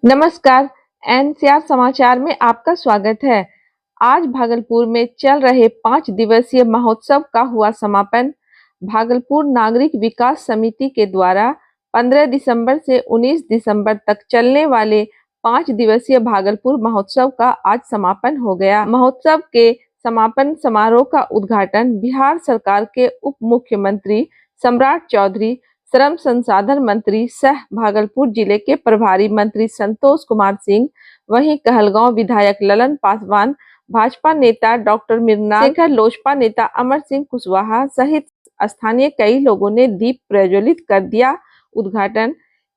नमस्कार। एनसीआर समाचार में आपका स्वागत है। आज भागलपुर में चल रहे 5 दिवसीय महोत्सव का हुआ समापन। भागलपुर नागरिक विकास समिति के द्वारा 15 दिसंबर से 19 दिसंबर तक चलने वाले 5 दिवसीय भागलपुर महोत्सव का आज समापन हो गया। महोत्सव के समापन समारोह का उद्घाटन बिहार सरकार के उप मुख्यमंत्री सम्राट चौधरी, श्रम संसाधन मंत्री सह भागलपुर जिले के प्रभारी मंत्री संतोष कुमार सिंह, वहीं कहलगांव विधायक ललन पासवान, भाजपा नेता डॉक्टर मृणाल शेखर, लोजपा नेता अमर सिंह कुशवाहा सहित स्थानीय कई लोगों ने दीप प्रज्वलित कर दिया उद्घाटन।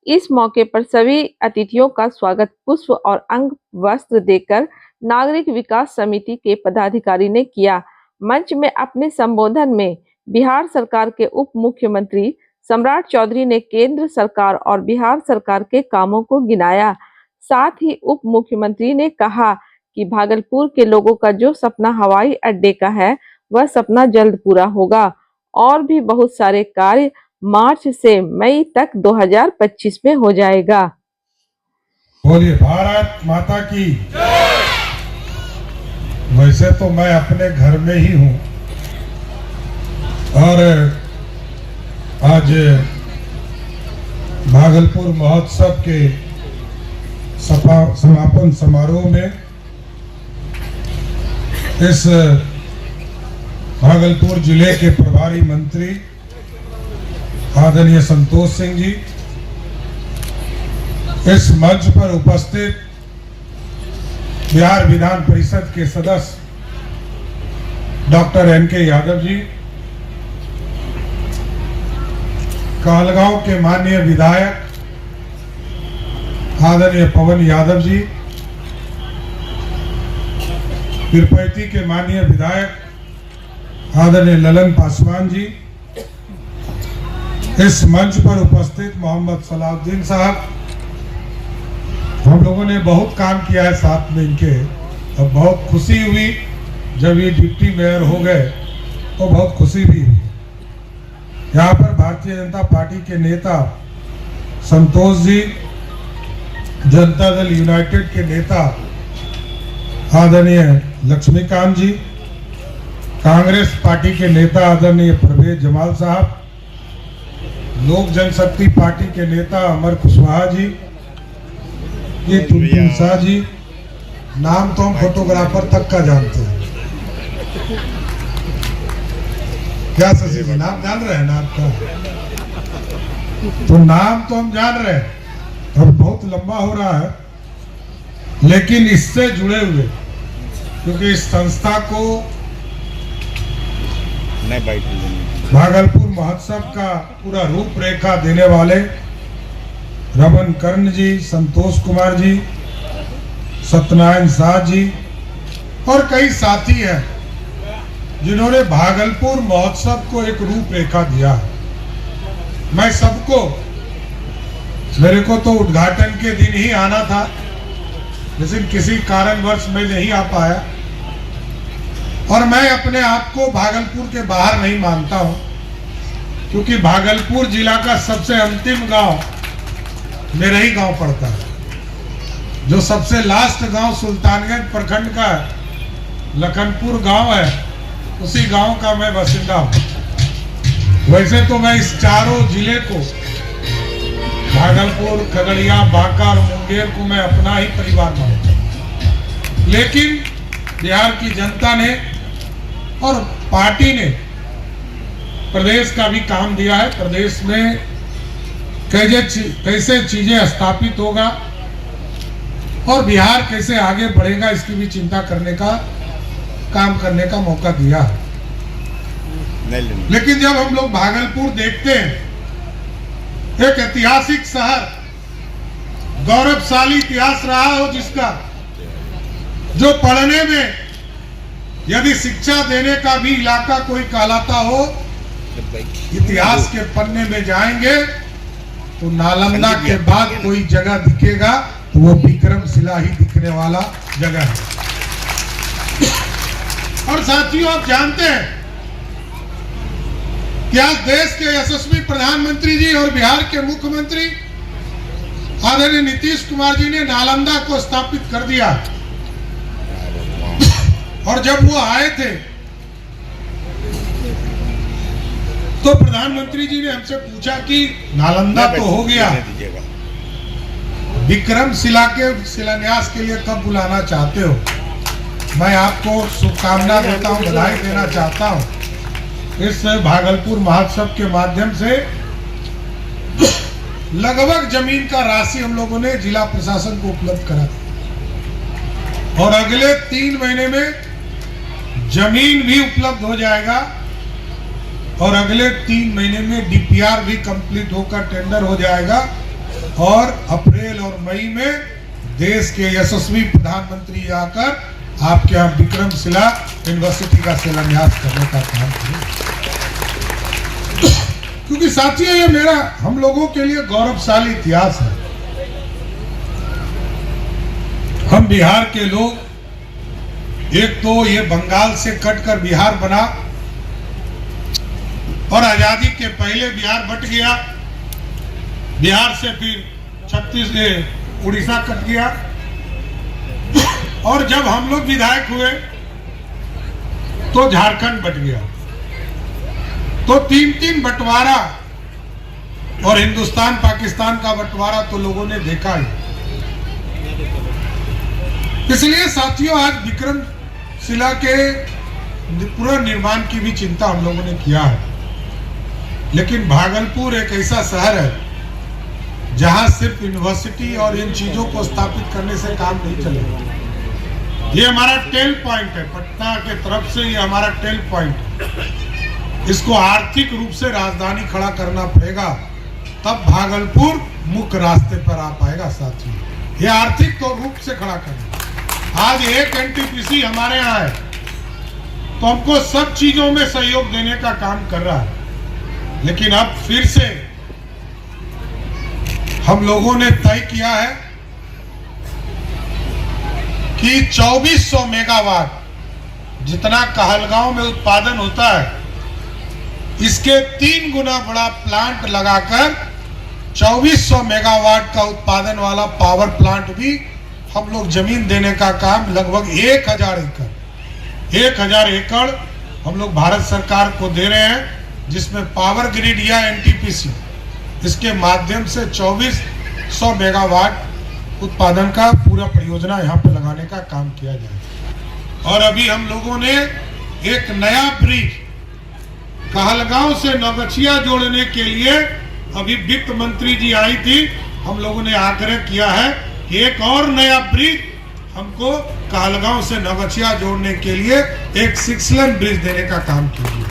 इस मौके पर सभी अतिथियों का स्वागत पुष्प और अंग वस्त्र देकर नागरिक विकास समिति के पदाधिकारी ने किया। मंच में अपने संबोधन में बिहार सरकार के उप मुख्यमंत्री सम्राट चौधरी ने केंद्र सरकार और बिहार सरकार के कामों को गिनाया। साथ ही उप मुख्यमंत्री ने कहा कि भागलपुर के लोगों का जो सपना हवाई अड्डे का है, वह सपना जल्द पूरा होगा और भी बहुत सारे कार्य मार्च से मई तक 2025 में हो जाएगा। बोलिए भारत माता की जय। वैसे तो मैं अपने घर में ही हूँ और आज भागलपुर महोत्सव के समापन समारोह में इस भागलपुर जिले के प्रभारी मंत्री आदरणीय संतोष सिंह जी, इस मंच पर उपस्थित बिहार विधान परिषद के सदस्य डॉक्टर एनके यादव जी, कहलगांव के माननीय विधायक आदरणीय पवन यादव जी, पीरपैती के माननीय विधायक आदरणीय ललन पासवान जी, इस मंच पर उपस्थित मोहम्मद सलाउद्दीन साहब, हम लोगों ने बहुत काम किया है साथ में इनके। अब बहुत खुशी हुई जब ये डिप्टी मेयर हो गए, तो बहुत खुशी भी हुई। यहाँ पर भारतीय जनता पार्टी के नेता संतोष जी, जनता दल यूनाइटेड के नेता आदरणीय लक्ष्मीकांत जी, कांग्रेस पार्टी के नेता आदरणीय परवेज जमाल साहब, लोक जनशक्ति पार्टी के नेता अमर कुशवाहा जी, ये टुनटुन शाह जी, नाम तो हम फोटोग्राफर तक का जानते हैं। क्या शशि जी, नाम जान रहे हैं ना आपका? तो नाम तो हम जान रहे हैं, अब बहुत लंबा हो रहा है, लेकिन इससे जुड़े हुए, क्योंकि इस संस्था को भागलपुर महोत्सव का पूरा रूपरेखा देने वाले रमन कर्ण जी, संतोष कुमार जी, सत्यनारायण शाह जी और कई साथी हैं जिन्होंने भागलपुर महोत्सव को एक रूपरेखा दिया है। मैं सबको, मेरे को तो उद्घाटन के दिन ही आना था, लेकिन किसी कारणवश मैं नहीं आ पाया और मैं अपने आप को भागलपुर के बाहर नहीं मानता हूं, क्योंकि भागलपुर जिला का सबसे अंतिम गांव मेरा ही गांव पड़ता है। जो सबसे लास्ट गांव सुल्तानगंज प्रखंड का लखनपुर गांव है, उसी गांव का मैं बासिंदा हूं। वैसे तो मैं इस चारों जिले को, भागलपुर, खगड़िया, बांका और मुंगेर को मैं अपना ही परिवार मानता हूं, लेकिन बिहार की जनता ने और पार्टी ने प्रदेश का भी काम दिया है। प्रदेश में कैसे चीजें स्थापित होगा और बिहार कैसे आगे बढ़ेगा, इसकी भी चिंता करने का, काम करने का मौका दिया है। लेकिन जब हम लोग भागलपुर देखते हैं, एक ऐतिहासिक शहर, गौरवशाली इतिहास रहा हो जिसका, जो पढ़ने में यदि शिक्षा देने का भी इलाका कोई कहलाता हो, इतिहास के पन्ने में जाएंगे तो नालंदा के बाद कोई जगह दिखेगा तो वो विक्रमशिला ही दिखने वाला जगह है। और साथियों, आप जानते हैं कि आज देश के यशस्वी प्रधानमंत्री जी और बिहार के मुख्यमंत्री आदरणीय नीतीश कुमार जी ने नालंदा को स्थापित कर दिया। और जब वो आए थे तो प्रधानमंत्री जी ने हमसे पूछा कि नालंदा तो हो गया, विक्रमशिला के शिलान्यास के लिए कब बुलाना चाहते हो? मैं आपको शुभकामना देता हूं, बधाई देना चाहता हूं। इस भागलपुर महोत्सव के माध्यम से लगभग जमीन का राशि हम लोगों ने जिला प्रशासन को उपलब्ध करा और अगले 3 महीने में जमीन भी उपलब्ध हो जाएगा और अगले 3 महीने में डीपीआर भी कंप्लीट होकर टेंडर हो जाएगा और अप्रैल और मई में देश के यशस्वी प्रधानमंत्री आकर आपके यहाँ विक्रमशिला यूनिवर्सिटी का शिलान्यास करने का काम करेंगे। क्योंकि साथियों ये मेरा हम लोगों के लिए गौरवशाली इतिहास है। हम बिहार के लोग, एक तो ये बंगाल से कटकर बिहार बना और आजादी के पहले बिहार बट गया, बिहार से फिर छत्तीसगढ़ उड़ीसा कट गया और जब हम लोग विधायक हुए तो झारखंड बट गया। तो 3 बंटवारा और हिंदुस्तान पाकिस्तान का बंटवारा तो लोगों ने देखा ही। इसलिए साथियों आज विक्रमशिला के पूरा निर्माण की भी चिंता हम लोगों ने किया है। लेकिन भागलपुर एक ऐसा शहर है जहां सिर्फ यूनिवर्सिटी और इन चीजों को स्थापित करने से काम नहीं चलेगा। ये हमारा टेल पॉइंट है, पटना के तरफ से ये हमारा टेल पॉइंट है। इसको आर्थिक रूप से राजधानी खड़ा करना पड़ेगा, तब भागलपुर मुख्य रास्ते पर आ पाएगा। साथियों ये आर्थिक तो रूप से खड़ा करना। आज एक एनटीपीसी हमारे यहाँ है तो हमको सब चीजों में सहयोग देने का काम कर रहा है। लेकिन अब फिर से हम लोगों ने तय किया है कि 2400 मेगावाट जितना कहलगांव में उत्पादन होता है, इसके 3 गुना बड़ा प्लांट लगाकर 2400 मेगावाट का उत्पादन वाला पावर प्लांट भी हम लोग जमीन देने का काम लगभग 1000 एकड़ हम लोग भारत सरकार को दे रहे हैं, जिसमें पावर ग्रिड या एनटीपीसी इसके माध्यम से 2400 मेगावाट उत्पादन का पूरा परियोजना यहाँ पे लगाने का काम किया जाएगा। और अभी हम लोगों ने एक नया ब्रिज कहलगांव से नवगछिया जोड़ने के लिए अभी वित्त मंत्री जी आई थी, हम लोगों ने आग्रह किया है कि एक और नया ब्रिज हमको कहलगांव से नवगछिया जोड़ने के लिए एक 6 लेन ब्रिज देने का काम कीजिए।